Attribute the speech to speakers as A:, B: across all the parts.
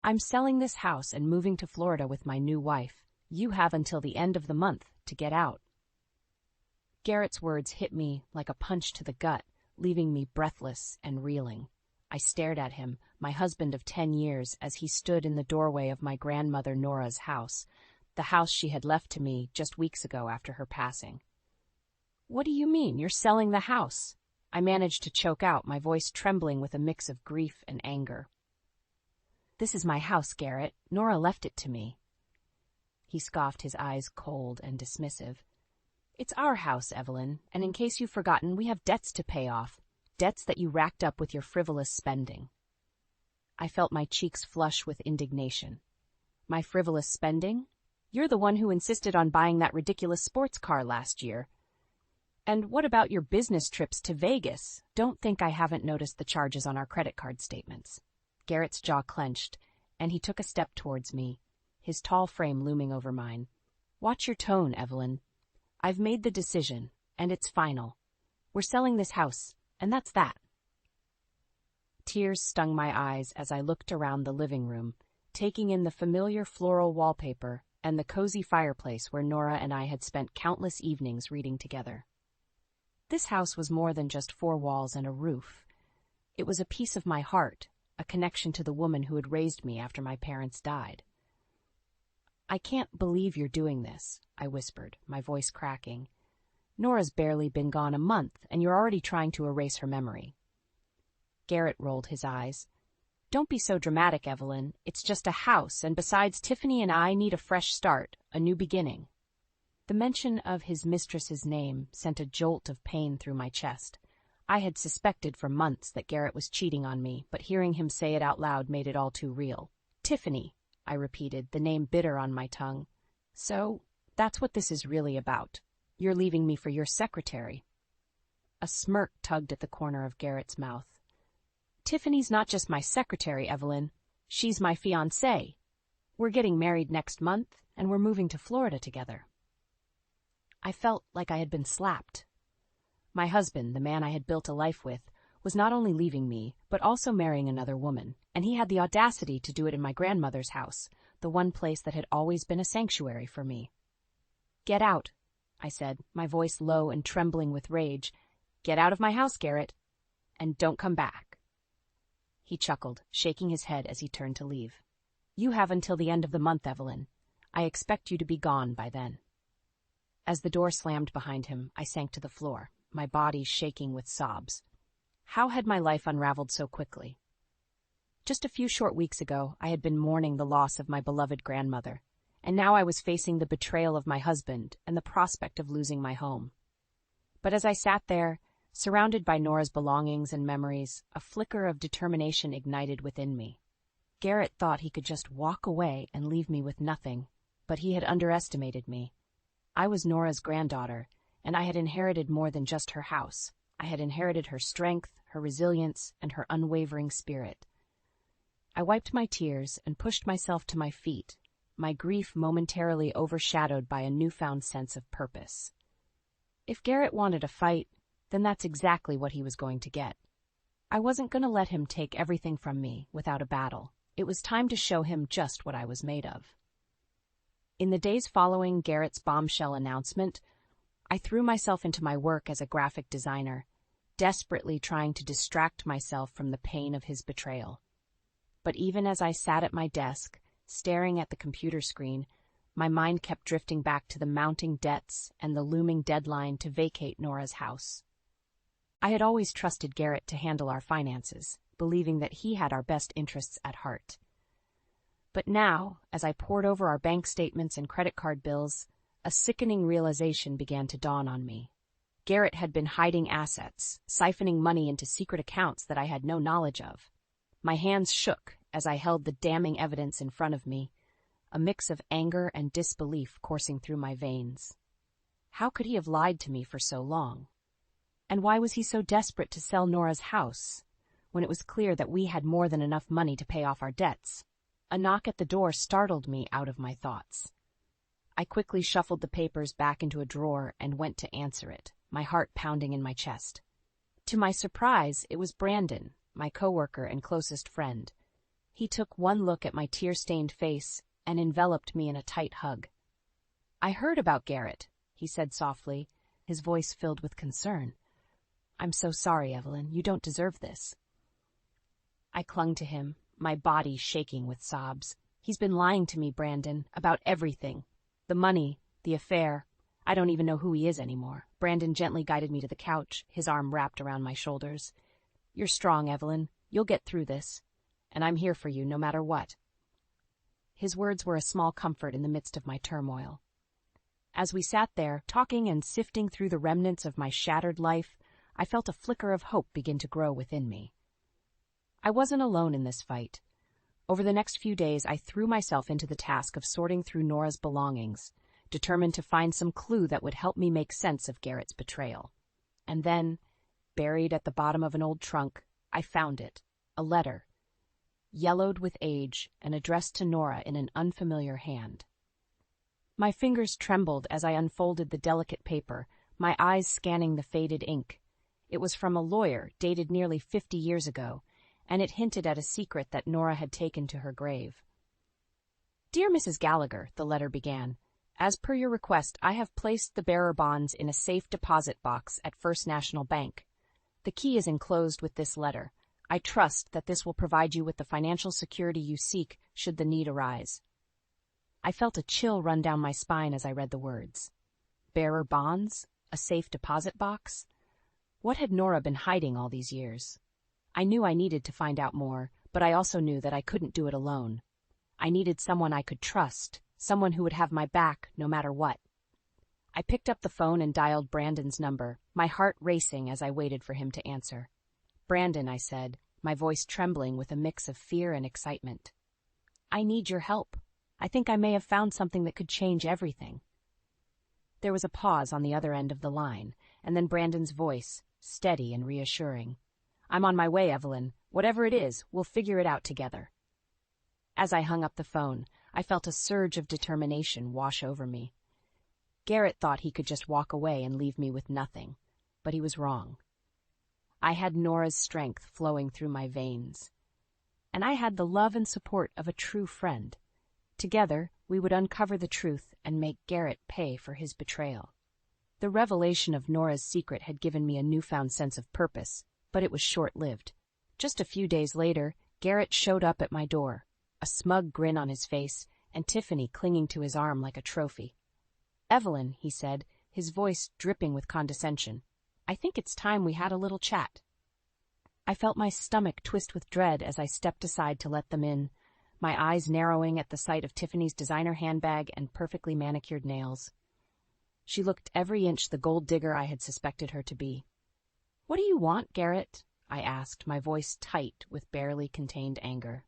A: I'm selling this house and moving to Florida with my new wife. You have until the end of the month to get out. Garrett's words hit me like a punch to the gut, leaving me breathless and reeling. I stared at him, my husband of 10 years, as he stood in the doorway of my grandmother Nora's house, the house she had left to me just weeks ago after her passing. What do you mean, you're selling the house? I managed to choke out, my voice trembling with a mix of grief and anger. This is my house, Garrett. Nora left it to me. He scoffed, his eyes cold and dismissive. It's our house, Evelyn, and in case you've forgotten, we have debts to pay off. Debts that you racked up with your frivolous spending. I felt my cheeks flush with indignation. My frivolous spending? You're the one who insisted on buying that ridiculous sports car last year. And what about your business trips to Vegas? Don't think I haven't noticed the charges on our credit card statements. Garrett's jaw clenched, and he took a step towards me, his tall frame looming over mine. Watch your tone, Evelyn. I've made the decision, and it's final. We're selling this house, and that's that. Tears stung my eyes as I looked around the living room, taking in the familiar floral wallpaper and the cozy fireplace where Nora and I had spent countless evenings reading together. This house was more than just 4 walls and a roof. It was a piece of my heart, a connection to the woman who had raised me after my parents died. I can't believe you're doing this, I whispered, my voice cracking. Nora's barely been gone a month, and you're already trying to erase her memory. Garrett rolled his eyes. Don't be so dramatic, Evelyn. It's just a house, and besides, Tiffany and I need a fresh start, a new beginning. The mention of his mistress's name sent a jolt of pain through my chest. I had suspected for months that Garrett was cheating on me, but hearing him say it out loud made it all too real. Tiffany, I repeated, the name bitter on my tongue. So, that's what this is really about. You're leaving me for your secretary. A smirk tugged at the corner of Garrett's mouth. Tiffany's not just my secretary, Evelyn. She's my fiancée. We're getting married next month, and we're moving to Florida together. I felt like I had been slapped. My husband, the man I had built a life with, was not only leaving me, but also marrying another woman, and he had the audacity to do it in my grandmother's house, the one place that had always been a sanctuary for me. Get out, I said, my voice low and trembling with rage. Get out of my house, Garrett, and don't come back. He chuckled, shaking his head as he turned to leave. You have until the end of the month, Evelyn. I expect you to be gone by then. As the door slammed behind him, I sank to the floor, my body shaking with sobs. How had my life unraveled so quickly? Just a few short weeks ago, I had been mourning the loss of my beloved grandmother, and now I was facing the betrayal of my husband and the prospect of losing my home. But as I sat there, surrounded by Nora's belongings and memories, a flicker of determination ignited within me. Garrett thought he could just walk away and leave me with nothing, but he had underestimated me. I was Nora's granddaughter, and I had inherited more than just her house. I had inherited her strength, her resilience, and her unwavering spirit. I wiped my tears and pushed myself to my feet, my grief momentarily overshadowed by a newfound sense of purpose. If Garrett wanted a fight, then that's exactly what he was going to get. I wasn't going to let him take everything from me without a battle. It was time to show him just what I was made of. In the days following Garrett's bombshell announcement, I threw myself into my work as a graphic designer, desperately trying to distract myself from the pain of his betrayal. But even as I sat at my desk, staring at the computer screen, my mind kept drifting back to the mounting debts and the looming deadline to vacate Nora's house. I had always trusted Garrett to handle our finances, believing that he had our best interests at heart. But now, as I pored over our bank statements and credit card bills, a sickening realization began to dawn on me. Garrett had been hiding assets, siphoning money into secret accounts that I had no knowledge of. My hands shook as I held the damning evidence in front of me, a mix of anger and disbelief coursing through my veins. How could he have lied to me for so long? And why was he so desperate to sell Nora's house, when it was clear that we had more than enough money to pay off our debts? A knock at the door startled me out of my thoughts. I quickly shuffled the papers back into a drawer and went to answer it, my heart pounding in my chest. To my surprise, it was Brandon, my coworker and closest friend. He took one look at my tear-stained face and enveloped me in a tight hug. "I heard about Garrett," he said softly, his voice filled with concern. "I'm so sorry, Evelyn. You don't deserve this." I clung to him, my body shaking with sobs. "He's been lying to me, Brandon, about everything. The money, the affair. I don't even know who he is anymore." Brandon gently guided me to the couch, his arm wrapped around my shoulders. "You're strong, Evelyn. You'll get through this. And I'm here for you no matter what." His words were a small comfort in the midst of my turmoil. As we sat there, talking and sifting through the remnants of my shattered life, I felt a flicker of hope begin to grow within me. I wasn't alone in this fight. Over the next few days, I threw myself into the task of sorting through Nora's belongings, determined to find some clue that would help me make sense of Garrett's betrayal. And then, buried at the bottom of an old trunk, I found it, a letter, yellowed with age and addressed to Nora in an unfamiliar hand. My fingers trembled as I unfolded the delicate paper, my eyes scanning the faded ink. It was from a lawyer, dated nearly 50 years ago, and it hinted at a secret that Nora had taken to her grave. "Dear Mrs. Gallagher," the letter began, "as per your request, I have placed the bearer bonds in a safe deposit box at First National Bank. The key is enclosed with this letter. I trust that this will provide you with the financial security you seek should the need arise." I felt a chill run down my spine as I read the words. Bearer bonds? A safe deposit box? What had Nora been hiding all these years? I knew I needed to find out more, but I also knew that I couldn't do it alone. I needed someone I could trust, someone who would have my back no matter what. I picked up the phone and dialed Brandon's number, my heart racing as I waited for him to answer. "Brandon," I said, my voice trembling with a mix of fear and excitement. "I need your help. I think I may have found something that could change everything." There was a pause on the other end of the line, and then Brandon's voice, steady and reassuring. "I'm on my way, Evelyn. Whatever it is, we'll figure it out together." As I hung up the phone, I felt a surge of determination wash over me. Garrett thought he could just walk away and leave me with nothing, but he was wrong. I had Nora's strength flowing through my veins, and I had the love and support of a true friend. Together, we would uncover the truth and make Garrett pay for his betrayal. The revelation of Nora's secret had given me a newfound sense of purpose, but it was short-lived. Just a few days later, Garrett showed up at my door, a smug grin on his face, and Tiffany clinging to his arm like a trophy. "Evelyn," he said, his voice dripping with condescension, "I think it's time we had a little chat." I felt my stomach twist with dread as I stepped aside to let them in, my eyes narrowing at the sight of Tiffany's designer handbag and perfectly manicured nails. She looked every inch the gold digger I had suspected her to be. "What do you want, Garrett?" I asked, my voice tight with barely contained anger.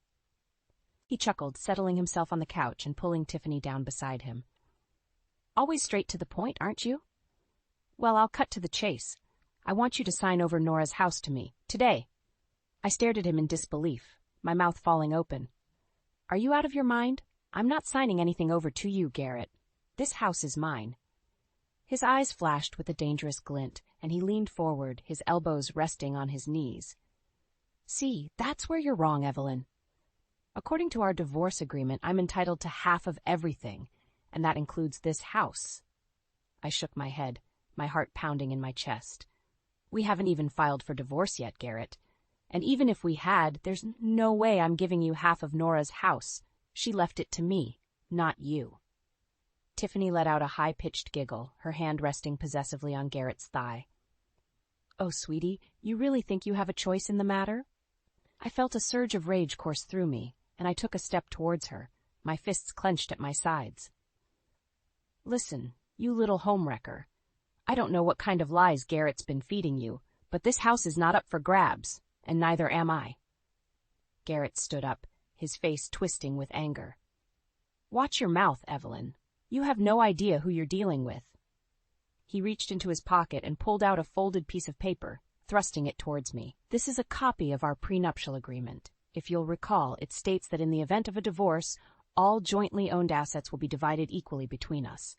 A: He chuckled, settling himself on the couch and pulling Tiffany down beside him. "Always straight to the point, aren't you? Well, I'll cut to the chase. I want you to sign over Nora's house to me, today." I stared at him in disbelief, my mouth falling open. "Are you out of your mind? I'm not signing anything over to you, Garrett. This house is mine." His eyes flashed with a dangerous glint, and he leaned forward, his elbows resting on his knees. "See, that's where you're wrong, Evelyn. According to our divorce agreement, I'm entitled to half of everything, and that includes this house." I shook my head, my heart pounding in my chest. "We haven't even filed for divorce yet, Garrett. And even if we had, there's no way I'm giving you half of Nora's house. She left it to me, not you." Tiffany let out a high-pitched giggle, her hand resting possessively on Garrett's thigh. "Oh, sweetie, you really think you have a choice in the matter?" I felt a surge of rage course through me, and I took a step towards her, my fists clenched at my sides. "Listen, you little homewrecker. I don't know what kind of lies Garrett's been feeding you, but this house is not up for grabs, and neither am I." Garrett stood up, his face twisting with anger. "Watch your mouth, Evelyn. You have no idea who you're dealing with." He reached into his pocket and pulled out a folded piece of paper, thrusting it towards me. "This is a copy of our prenuptial agreement. If you'll recall, it states that in the event of a divorce, all jointly owned assets will be divided equally between us."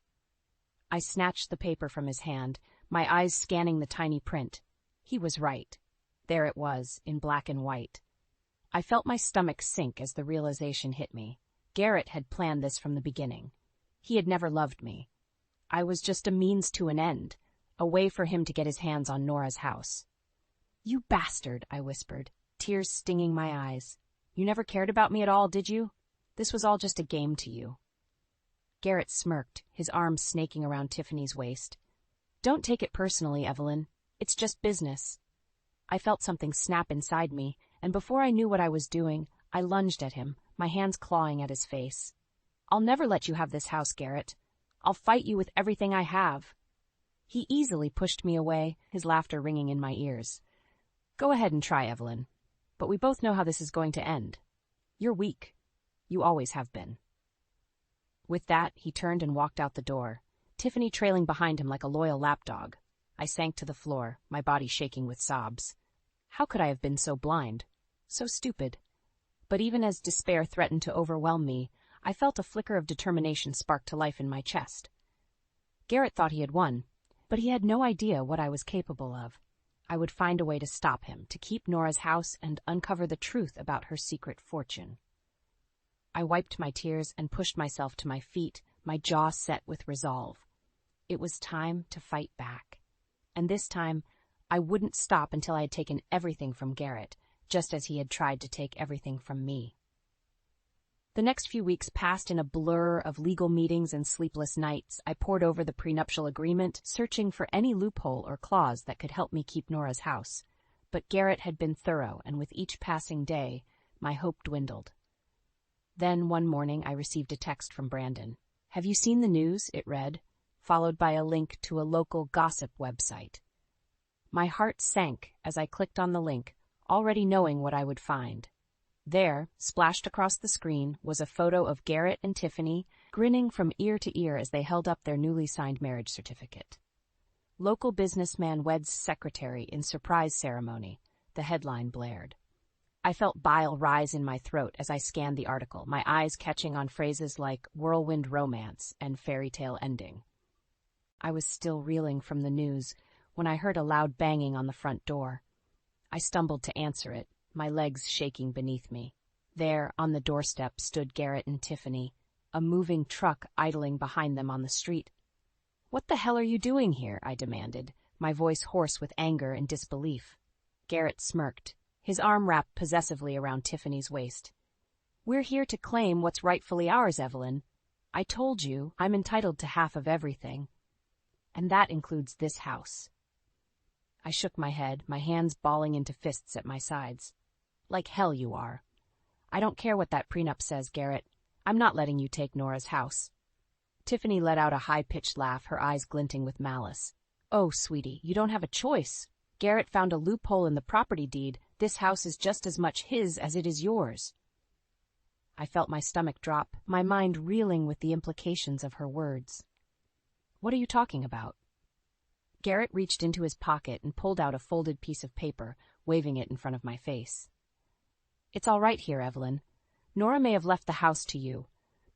A: I snatched the paper from his hand, my eyes scanning the tiny print. He was right. There it was, in black and white. I felt my stomach sink as the realization hit me. Garrett had planned this from the beginning. He had never loved me. I was just a means to an end, a way for him to get his hands on Nora's house. "You bastard," I whispered, tears stinging my eyes. "You never cared about me at all, did you? This was all just a game to you." Garrett smirked, his arms snaking around Tiffany's waist. "Don't take it personally, Evelyn. It's just business." I felt something snap inside me, and before I knew what I was doing, I lunged at him, my hands clawing at his face. "I'll never let you have this house, Garrett. I'll fight you with everything I have." He easily pushed me away, his laughter ringing in my ears. "Go ahead and try, Evelyn. But we both know how this is going to end. You're weak. You always have been." With that, he turned and walked out the door, Tiffany trailing behind him like a loyal lapdog. I sank to the floor, my body shaking with sobs. How could I have been so blind? So stupid. But even as despair threatened to overwhelm me, I felt a flicker of determination spark to life in my chest. Garrett thought he had won, but he had no idea what I was capable of. I would find a way to stop him, to keep Nora's house and uncover the truth about her secret fortune. I wiped my tears and pushed myself to my feet, my jaw set with resolve. It was time to fight back. And this time, I wouldn't stop until I had taken everything from Garrett, just as he had tried to take everything from me. The next few weeks passed in a blur of legal meetings and sleepless nights. I pored over the prenuptial agreement, searching for any loophole or clause that could help me keep Nora's house. But Garrett had been thorough, and with each passing day, my hope dwindled. Then, one morning, I received a text from Brandon. "Have you seen the news?" it read, followed by a link to a local gossip website. My heart sank as I clicked on the link, already knowing what I would find. There, splashed across the screen, was a photo of Garrett and Tiffany, grinning from ear to ear as they held up their newly signed marriage certificate. "Local businessman weds secretary in surprise ceremony," the headline blared. I felt bile rise in my throat as I scanned the article, my eyes catching on phrases like whirlwind romance and fairy tale ending. I was still reeling from the news when I heard a loud banging on the front door. I stumbled to answer it, my legs shaking beneath me. There, on the doorstep, stood Garrett and Tiffany, a moving truck idling behind them on the street. "What the hell are you doing here?" I demanded, my voice hoarse with anger and disbelief. Garrett smirked, his arm wrapped possessively around Tiffany's waist. "We're here to claim what's rightfully ours, Evelyn. I told you I'm entitled to half of everything. And that includes this house." I shook my head, my hands balling into fists at my sides. "Like hell you are. I don't care what that prenup says, Garrett. I'm not letting you take Nora's house." Tiffany let out a high-pitched laugh, her eyes glinting with malice. "Oh, sweetie, you don't have a choice. Garrett found a loophole in the property deed. This house is just as much his as it is yours." I felt my stomach drop, my mind reeling with the implications of her words. "What are you talking about?" Garrett reached into his pocket and pulled out a folded piece of paper, waving it in front of my face. "It's all right here, Evelyn. Nora may have left the house to you,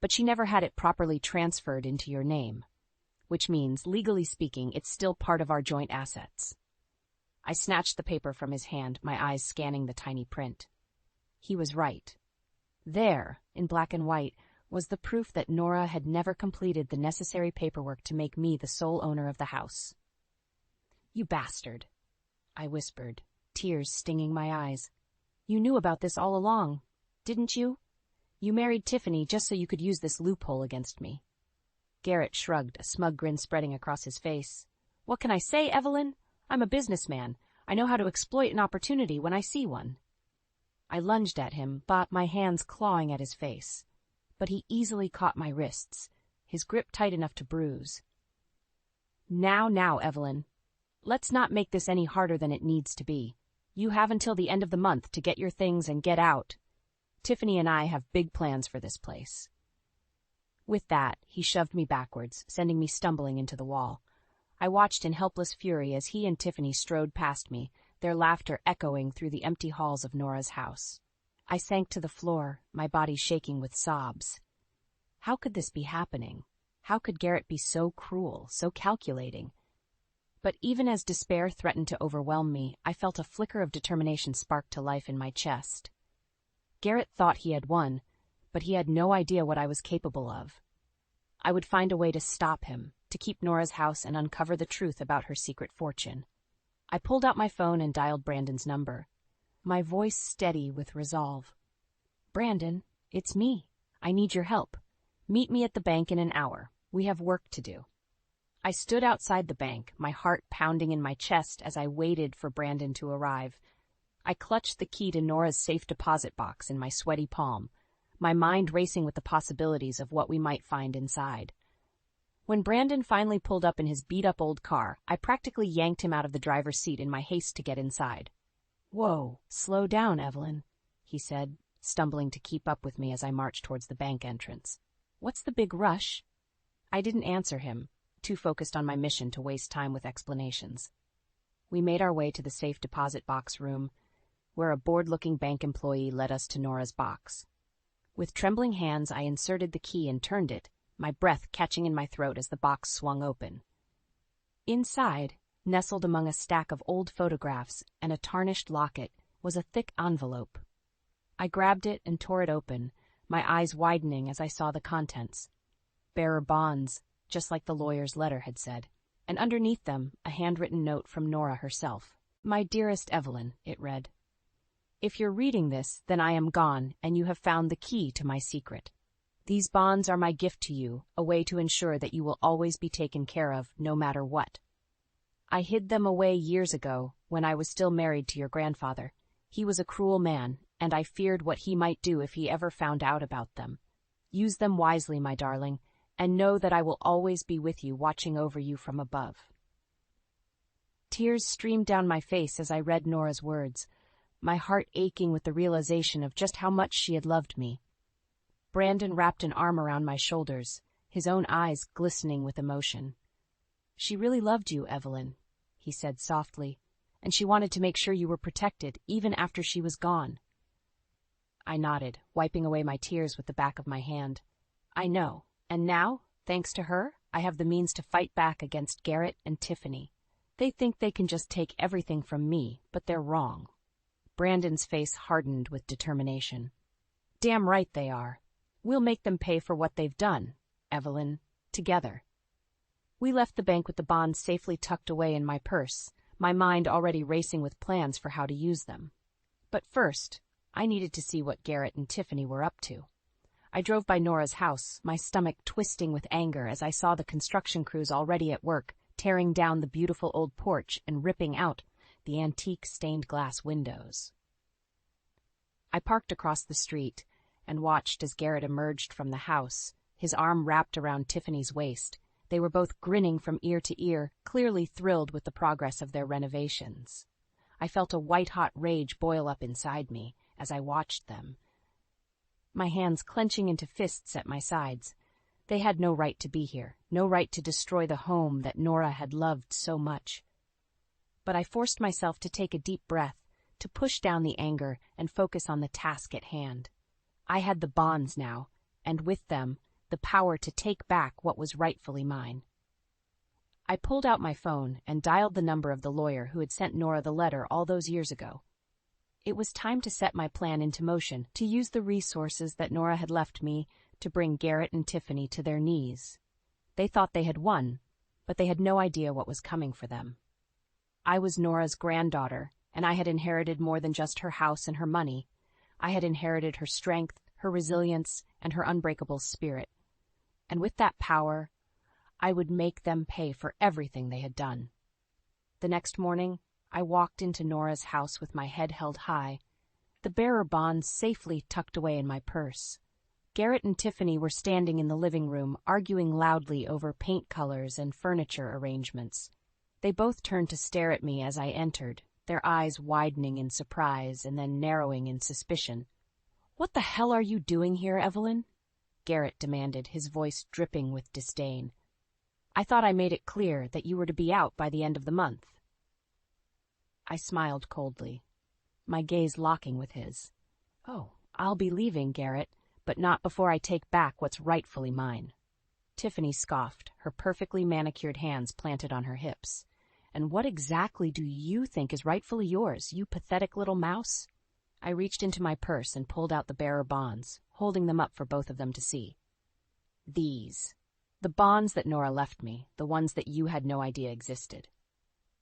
A: but she never had it properly transferred into your name, which means, legally speaking, it's still part of our joint assets." I snatched the paper from his hand, my eyes scanning the tiny print. He was right. There, in black and white, was the proof that Nora had never completed the necessary paperwork to make me the sole owner of the house. "You bastard," I whispered, tears stinging my eyes. "You knew about this all along, didn't you? You married Tiffany just so you could use this loophole against me." Garrett shrugged, a smug grin spreading across his face. "What can I say, Evelyn? I'm a businessman. I know how to exploit an opportunity when I see one." I lunged at him, my hands clawing at his face. But he easily caught my wrists, his grip tight enough to bruise. Now, Evelyn. Let's not make this any harder than it needs to be. You have until the end of the month to get your things and get out. Tiffany and I have big plans for this place." With that, he shoved me backwards, sending me stumbling into the wall. I watched in helpless fury as he and Tiffany strode past me, their laughter echoing through the empty halls of Nora's house. I sank to the floor, my body shaking with sobs. How could this be happening? How could Garrett be so cruel, so calculating? But even as despair threatened to overwhelm me, I felt a flicker of determination spark to life in my chest. Garrett thought he had won, but he had no idea what I was capable of. I would find a way to stop him, to keep Nora's house and uncover the truth about her secret fortune. I pulled out my phone and dialed Brandon's number, my voice steady with resolve. "Brandon, it's me. I need your help. Meet me at the bank in an hour. We have work to do." I stood outside the bank, my heart pounding in my chest as I waited for Brandon to arrive. I clutched the key to Nora's safe deposit box in my sweaty palm, my mind racing with the possibilities of what we might find inside. When Brandon finally pulled up in his beat-up old car, I practically yanked him out of the driver's seat in my haste to get inside. "Whoa, slow down, Evelyn," he said, stumbling to keep up with me as I marched towards the bank entrance. "What's the big rush?" I didn't answer him, too focused on my mission to waste time with explanations. We made our way to the safe deposit box room, where a bored-looking bank employee led us to Nora's box. With trembling hands, I inserted the key and turned it, my breath catching in my throat as the box swung open. Inside, nestled among a stack of old photographs and a tarnished locket, was a thick envelope. I grabbed it and tore it open, my eyes widening as I saw the contents. Bearer bonds, just like the lawyer's letter had said, and underneath them a handwritten note from Nora herself. "My dearest Evelyn," it read. "If you're reading this, then I am gone, and you have found the key to my secret. These bonds are my gift to you, a way to ensure that you will always be taken care of, no matter what. I hid them away years ago, when I was still married to your grandfather. He was a cruel man, and I feared what he might do if he ever found out about them. Use them wisely, my darling, and know that I will always be with you, watching over you from above." Tears streamed down my face as I read Nora's words, my heart aching with the realization of just how much she had loved me. Brandon wrapped an arm around my shoulders, his own eyes glistening with emotion. "She really loved you, Evelyn," he said softly, "and she wanted to make sure you were protected, even after she was gone." I nodded, wiping away my tears with the back of my hand. "I know, and now, thanks to her, I have the means to fight back against Garrett and Tiffany. They think they can just take everything from me, but they're wrong." Brandon's face hardened with determination. "Damn right they are. We'll make them pay for what they've done, Evelyn, together." We left the bank with the bonds safely tucked away in my purse, my mind already racing with plans for how to use them. But first, I needed to see what Garrett and Tiffany were up to. I drove by Nora's house, my stomach twisting with anger as I saw the construction crews already at work, tearing down the beautiful old porch and ripping out the antique stained glass windows. I parked across the street and watched as Garrett emerged from the house, his arm wrapped around Tiffany's waist. They were both grinning from ear to ear, clearly thrilled with the progress of their renovations. I felt a white-hot rage boil up inside me as I watched them, my hands clenching into fists at my sides. They had no right to be here, no right to destroy the home that Nora had loved so much. But I forced myself to take a deep breath, to push down the anger and focus on the task at hand. I had the bonds now, and with them, the power to take back what was rightfully mine. I pulled out my phone and dialed the number of the lawyer who had sent Nora the letter all those years ago. It was time to set my plan into motion, to use the resources that Nora had left me to bring Garrett and Tiffany to their knees. They thought they had won, but they had no idea what was coming for them. I was Nora's granddaughter, and I had inherited more than just her house and her money. I had inherited her strength, her resilience, and her unbreakable spirit. And with that power, I would make them pay for everything they had done. The next morning, I walked into Nora's house with my head held high, the bearer bonds safely tucked away in my purse. Garrett and Tiffany were standing in the living room, arguing loudly over paint colors and furniture arrangements. They both turned to stare at me as I entered, their eyes widening in surprise and then narrowing in suspicion. "What the hell are you doing here, Evelyn?" Garrett demanded, his voice dripping with disdain. "I thought I made it clear that you were to be out by the end of the month." I smiled coldly, my gaze locking with his. "Oh, I'll be leaving, Garrett, but not before I take back what's rightfully mine." Tiffany scoffed, her perfectly manicured hands planted on her hips. "And what exactly do you think is rightfully yours, you pathetic little mouse?" I reached into my purse and pulled out the bearer bonds, holding them up for both of them to see. These. The bonds that Nora left me, the ones that you had no idea existed.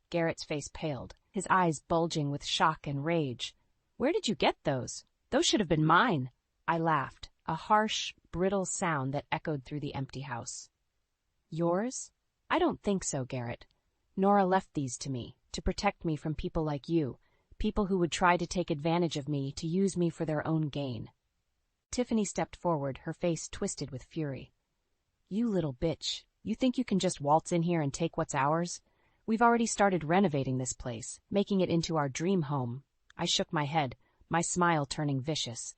A: Garrett's face paled, his eyes bulging with shock and rage. Where did you get those? Those should have been mine. I laughed, a harsh, brittle sound that echoed through the empty house. Yours? I don't think so, Garrett. Nora left these to me, to protect me from people like you, people who would try to take advantage of me, to use me for their own gain. Tiffany stepped forward, her face twisted with fury. You little bitch, you think you can just waltz in here and take what's ours? We've already started renovating this place, making it into our dream home. I shook my head, my smile turning vicious.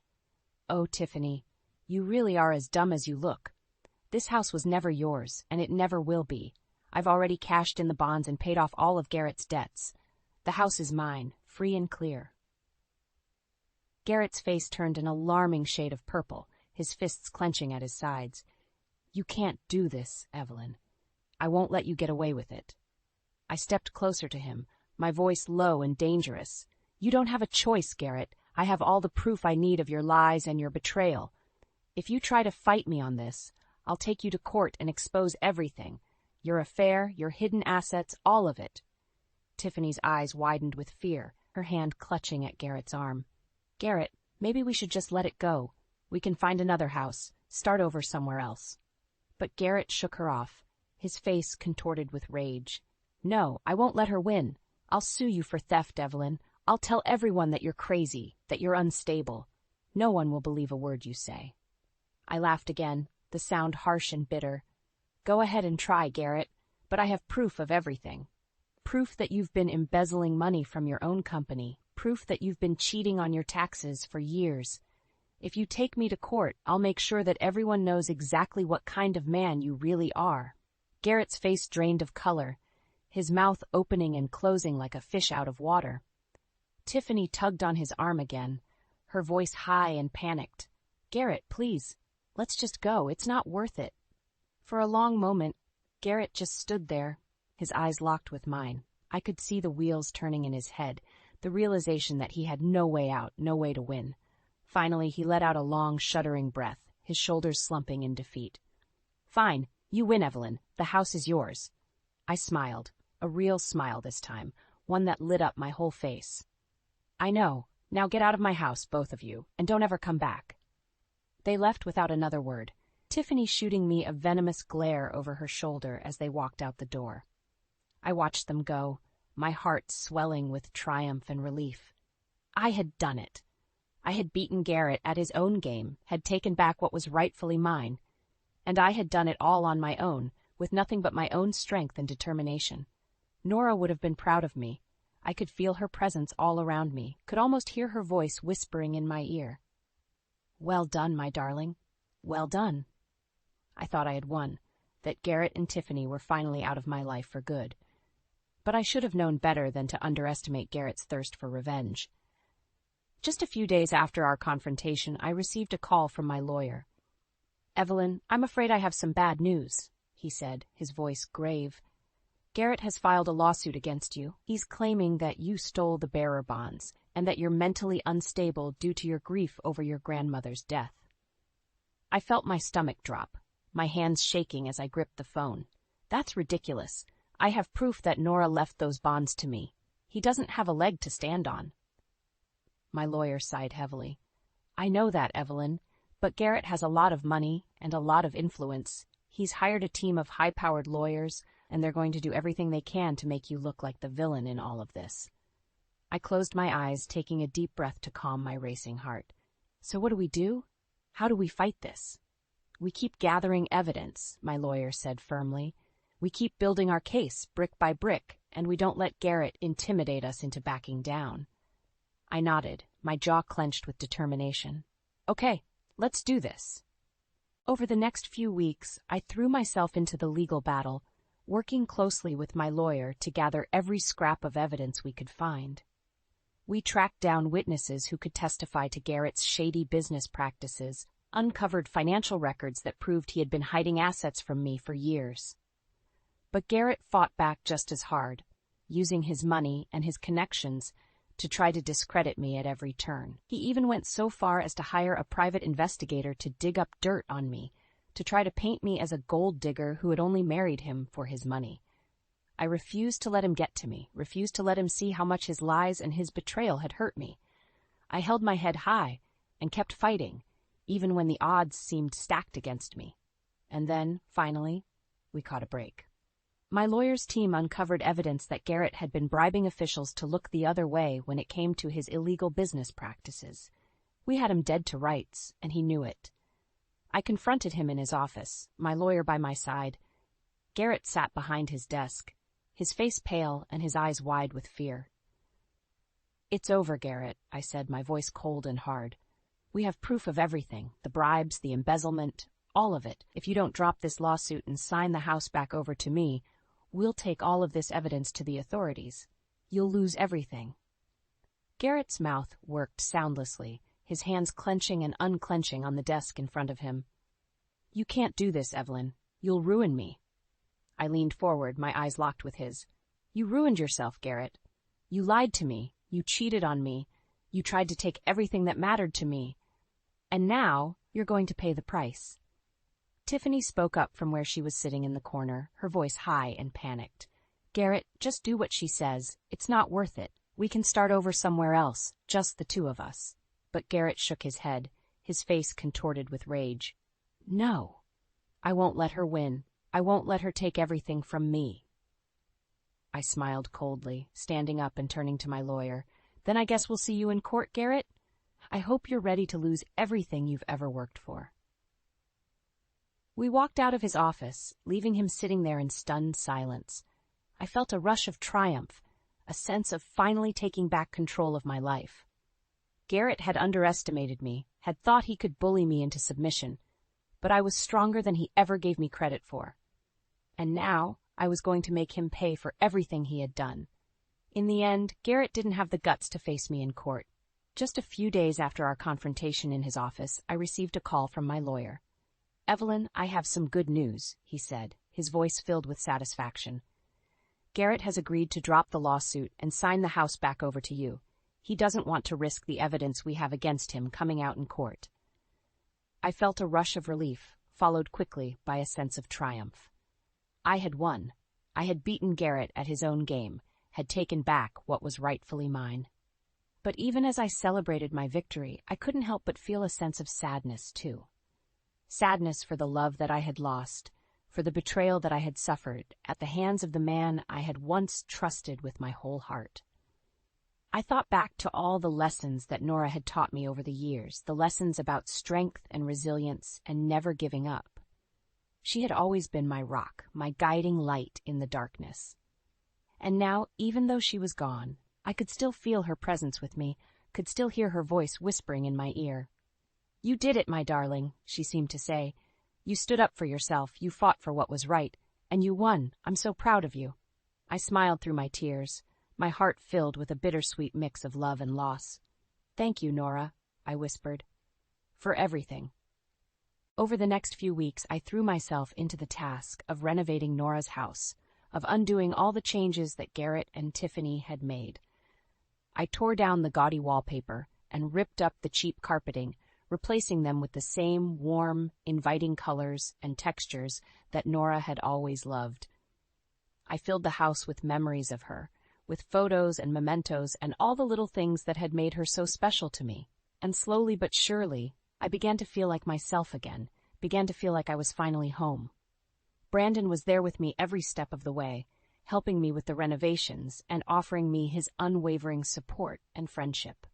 A: Oh, Tiffany, you really are as dumb as you look. This house was never yours, and it never will be. I've already cashed in the bonds and paid off all of Garrett's debts. The house is mine, free and clear. Garrett's face turned an alarming shade of purple, his fists clenching at his sides. You can't do this, Evelyn. I won't let you get away with it. I stepped closer to him, my voice low and dangerous. You don't have a choice, Garrett. I have all the proof I need of your lies and your betrayal. If you try to fight me on this, I'll take you to court and expose everything. Your affair, your hidden assets, all of it. Tiffany's eyes widened with fear, her hand clutching at Garrett's arm. Garrett, maybe we should just let it go. We can find another house, start over somewhere else. But Garrett shook her off, his face contorted with rage. No, I won't let her win. I'll sue you for theft, Evelyn. I'll tell everyone that you're crazy, that you're unstable. No one will believe a word you say. I laughed again, the sound harsh and bitter. Go ahead and try, Garrett, but I have proof of everything. Proof that you've been embezzling money from your own company, proof that you've been cheating on your taxes for years. If you take me to court, I'll make sure that everyone knows exactly what kind of man you really are. Garrett's face drained of color, his mouth opening and closing like a fish out of water. Tiffany tugged on his arm again, her voice high and panicked. Garrett, please, let's just go. It's not worth it. For a long moment, Garrett just stood there, his eyes locked with mine. I could see the wheels turning in his head, the realization that he had no way out, no way to win. Finally, he let out a long, shuddering breath, his shoulders slumping in defeat. Fine, you win, Evelyn. The house is yours. I smiled, a real smile this time, one that lit up my whole face. I know. Now get out of my house, both of you, and don't ever come back. They left without another word, Tiffany shooting me a venomous glare over her shoulder as they walked out the door. I watched them go, my heart swelling with triumph and relief. I had done it. I had beaten Garrett at his own game, had taken back what was rightfully mine, and I had done it all on my own, with nothing but my own strength and determination. Nora would have been proud of me. I could feel her presence all around me, could almost hear her voice whispering in my ear. Well done, my darling. Well done. I thought I had won, that Garrett and Tiffany were finally out of my life for good. But I should have known better than to underestimate Garrett's thirst for revenge. Just a few days after our confrontation, I received a call from my lawyer. Evelyn, I'm afraid I have some bad news, he said, his voice grave. Garrett has filed a lawsuit against you. He's claiming that you stole the bearer bonds and that you're mentally unstable due to your grief over your grandmother's death. I felt my stomach drop, my hands shaking as I gripped the phone. That's ridiculous. I have proof that Nora left those bonds to me. He doesn't have a leg to stand on. My lawyer sighed heavily. I know that, Evelyn, but Garrett has a lot of money and a lot of influence. He's hired a team of high-powered lawyers, and they're going to do everything they can to make you look like the villain in all of this. I closed my eyes, taking a deep breath to calm my racing heart. So what do we do? How do we fight this? We keep gathering evidence, my lawyer said firmly. We keep building our case, brick by brick, and we don't let Garrett intimidate us into backing down. I nodded, my jaw clenched with determination. Okay, let's do this. Over the next few weeks, I threw myself into the legal battle, working closely with my lawyer to gather every scrap of evidence we could find. We tracked down witnesses who could testify to Garrett's shady business practices, uncovered financial records that proved he had been hiding assets from me for years. But Garrett fought back just as hard, using his money and his connections to try to discredit me at every turn. He even went so far as to hire a private investigator to dig up dirt on me, to try to paint me as a gold digger who had only married him for his money. I refused to let him get to me, refused to let him see how much his lies and his betrayal had hurt me. I held my head high and kept fighting, even when the odds seemed stacked against me. And then, finally, we caught a break. My lawyer's team uncovered evidence that Garrett had been bribing officials to look the other way when it came to his illegal business practices. We had him dead to rights, and he knew it. I confronted him in his office, my lawyer by my side. Garrett sat behind his desk, his face pale and his eyes wide with fear. "It's over, Garrett," I said, my voice cold and hard. "We have proof of everything, the bribes, the embezzlement, all of it. If you don't drop this lawsuit and sign the house back over to me, we'll take all of this evidence to the authorities. You'll lose everything." Garrett's mouth worked soundlessly, his hands clenching and unclenching on the desk in front of him. "You can't do this, Evelyn. You'll ruin me." I leaned forward, my eyes locked with his. "You ruined yourself, Garrett. You lied to me. You cheated on me. You tried to take everything that mattered to me. And now you're going to pay the price." Tiffany spoke up from where she was sitting in the corner, her voice high and panicked. "Garrett, just do what she says. It's not worth it. We can start over somewhere else, just the two of us." But Garrett shook his head, his face contorted with rage. "No. I won't let her win. I won't let her take everything from me." I smiled coldly, standing up and turning to my lawyer. "Then I guess we'll see you in court, Garrett? I hope you're ready to lose everything you've ever worked for." We walked out of his office, leaving him sitting there in stunned silence. I felt a rush of triumph, a sense of finally taking back control of my life. Garrett had underestimated me, had thought he could bully me into submission, but I was stronger than he ever gave me credit for. And now I was going to make him pay for everything he had done. In the end, Garrett didn't have the guts to face me in court. Just a few days after our confrontation in his office, I received a call from my lawyer. "Evelyn, I have some good news," he said, his voice filled with satisfaction. "Garrett has agreed to drop the lawsuit and sign the house back over to you. He doesn't want to risk the evidence we have against him coming out in court." I felt a rush of relief, followed quickly by a sense of triumph. I had won. I had beaten Garrett at his own game, had taken back what was rightfully mine. But even as I celebrated my victory, I couldn't help but feel a sense of sadness, too. Sadness for the love that I had lost, for the betrayal that I had suffered at the hands of the man I had once trusted with my whole heart. I thought back to all the lessons that Nora had taught me over the years, the lessons about strength and resilience and never giving up. She had always been my rock, my guiding light in the darkness. And now, even though she was gone, I could still feel her presence with me, could still hear her voice whispering in my ear. "You did it, my darling," she seemed to say. "You stood up for yourself, you fought for what was right, and you won. I'm so proud of you." I smiled through my tears, my heart filled with a bittersweet mix of love and loss. "Thank you, Nora," I whispered, "for everything." Over the next few weeks, I threw myself into the task of renovating Nora's house, of undoing all the changes that Garrett and Tiffany had made. I tore down the gaudy wallpaper and ripped up the cheap carpeting, replacing them with the same warm, inviting colors and textures that Nora had always loved. I filled the house with memories of her, with photos and mementos and all the little things that had made her so special to me. And slowly but surely, I began to feel like myself again, began to feel like I was finally home. Brandon was there with me every step of the way, helping me with the renovations and offering me his unwavering support and friendship.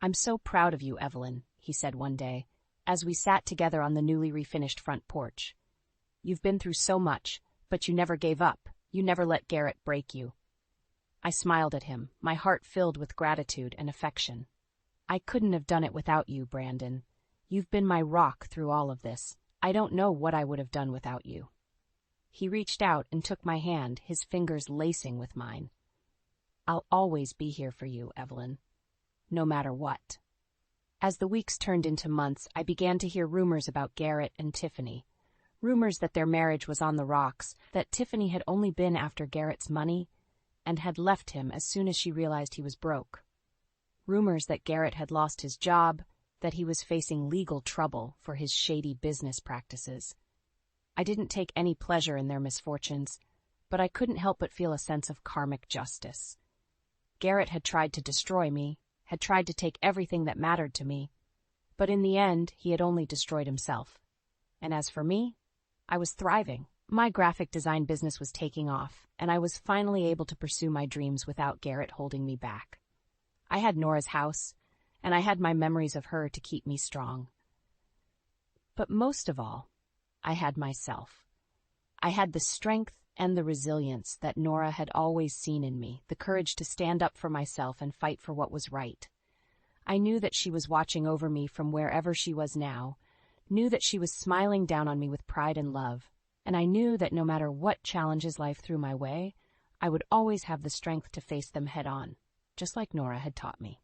A: "I'm so proud of you, Evelyn," he said one day, as we sat together on the newly refinished front porch. "You've been through so much, but you never gave up. You never let Garrett break you." I smiled at him, my heart filled with gratitude and affection. "I couldn't have done it without you, Brandon. You've been my rock through all of this. I don't know what I would have done without you." He reached out and took my hand, his fingers lacing with mine. "I'll always be here for you, Evelyn, no matter what." As the weeks turned into months, I began to hear rumors about Garrett and Tiffany. Rumors that their marriage was on the rocks, that Tiffany had only been after Garrett's money. and had left him as soon as she realized he was broke. Rumors that Garrett had lost his job, that he was facing legal trouble for his shady business practices. I didn't take any pleasure in their misfortunes, but I couldn't help but feel a sense of karmic justice. Garrett had tried to destroy me, had tried to take everything that mattered to me, but in the end he had only destroyed himself. And as for me, I was thriving. My graphic design business was taking off, and I was finally able to pursue my dreams without Garrett holding me back. I had Nora's house, and I had my memories of her to keep me strong. But most of all, I had myself. I had the strength and the resilience that Nora had always seen in me, the courage to stand up for myself and fight for what was right. I knew that she was watching over me from wherever she was now, knew that she was smiling down on me with pride and love, and I knew that no matter what challenges life threw my way, I would always have the strength to face them head on, just like Nora had taught me.